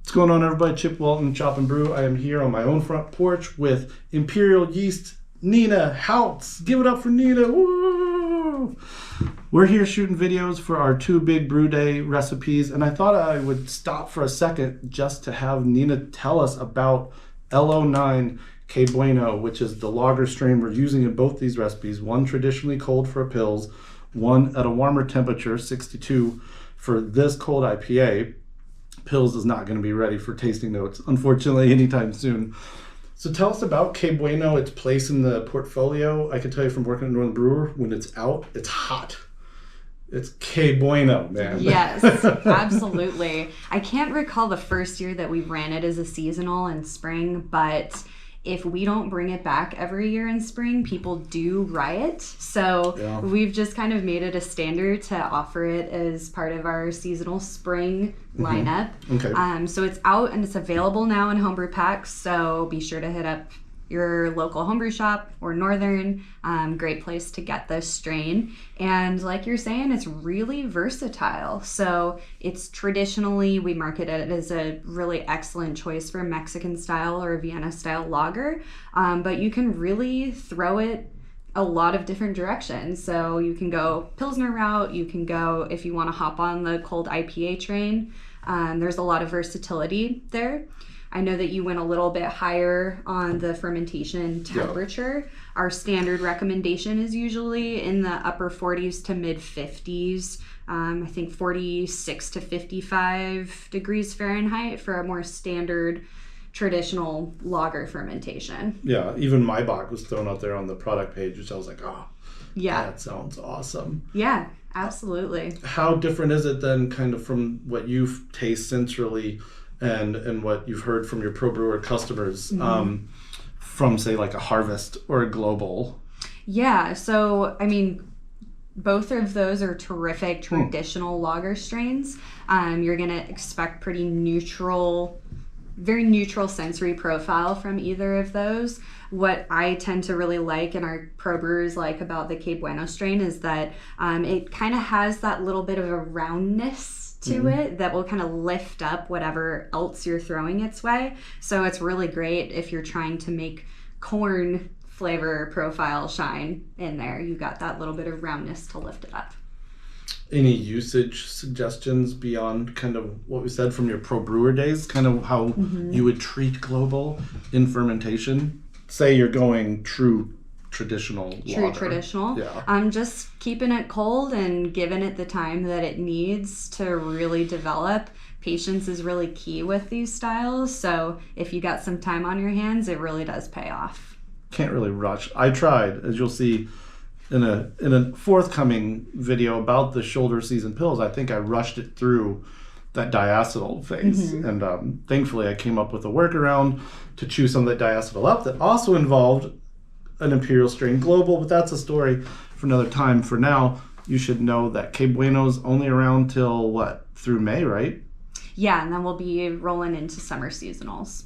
What's going on, everybody? Chip Walton, Chop and Brew. I am here on my own front porch with Imperial Yeast, Nina Houts. Give it up for Nina. Woo! We're here shooting videos for our 2 big brew day recipes, and I thought I would stop for a second just to have Nina tell us about L09 Que Bueno, which is the lager strain we're using in both these recipes. One traditionally cold for a Pils, one at a warmer temperature, 62, for this cold IPA. Pils is not going to be ready for tasting notes, unfortunately, anytime soon. So tell us about Que Bueno, its place in the portfolio. I can tell you from working at Northern Brewer, when it's out, it's hot. It's Que Bueno, man. Yes, absolutely. I can't recall the first year that we ran it as a seasonal in spring, but if we don't bring it back every year in spring, people do riot. So we've just kind of made it a standard to offer it as part of our seasonal spring lineup. Okay. So it's out and it's available now in homebrew packs. So be sure to hit up your local homebrew shop or Northern. Great place to get this strain. And like you're saying, it's really versatile. So it's traditionally, we market it as a really excellent choice for Mexican style or Vienna-style lager. But you can really throw it a lot of different directions. So you can go Pilsner route, you can go, if you want to hop on the cold IPA train, there's a lot of versatility there. I know that you went a little bit higher on the fermentation temperature. Yeah. Our standard recommendation is usually in the upper 40s to mid 50s. I think 46 to 55 degrees Fahrenheit for a more standard traditional lager fermentation. Yeah, even Maibocks was thrown out there on the product page, which I was like, oh, yeah, that sounds awesome. Yeah, absolutely. How different is it then kind of from what you've tasted centrally and what you've heard from your pro brewer customers from, say, like a Harvest or a Global? Yeah, so I mean, both of those are terrific traditional lager strains. You're gonna expect pretty neutral, very neutral sensory profile from either of those. What I tend to really like and our pro brewers like about the Que Bueno strain is that it kind of has that little bit of a roundness to it that will kind of lift up whatever else you're throwing its way. So it's really great if you're trying to make corn flavor profile shine in there. You got that little bit of roundness to lift it up. Any usage suggestions beyond kind of what we said from your pro brewer days, kind of how you would treat Global in fermentation? Say you're going true traditional lager. Traditional. Yeah. I'm just keeping it cold and giving it the time that it needs to really develop. Patience is really key with these styles. So if you got some time on your hands, it really does pay off. Can't really rush. I tried, as you'll see in a forthcoming video about the shoulder season Pils. I think I rushed it through that diacetyl phase. And thankfully I came up with a workaround to chew some of that diacetyl up that also involved an Imperial strain Global, but that's a story for another time. For now, you should know that Que Bueno's only around till what? Through May, right? Yeah, and then we'll be rolling into summer seasonals.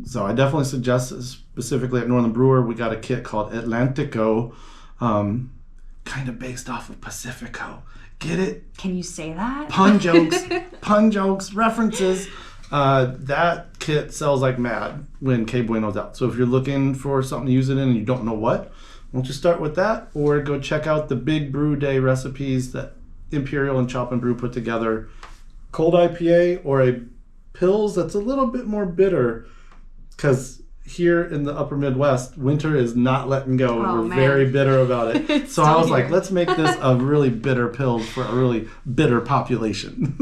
So I definitely suggest, specifically at Northern Brewer, we got a kit called Atlantico, kind of based off of Pacifico. Get it? Can you say that? Pun jokes, references. That kit sells like mad when Que Bueno's out. So if you're looking for something to use it in and you don't know what, why don't you start with that, or go check out the big brew day recipes that Imperial and Chop and Brew put together. Cold IPA or a Pils that's a little bit more bitter, because here in the upper Midwest, winter is not letting go, and we're very bitter about it. So I was like, let's make this a really bitter Pils for a really bitter population.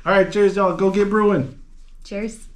All right, cheers, y'all. Go get brewing. Cheers.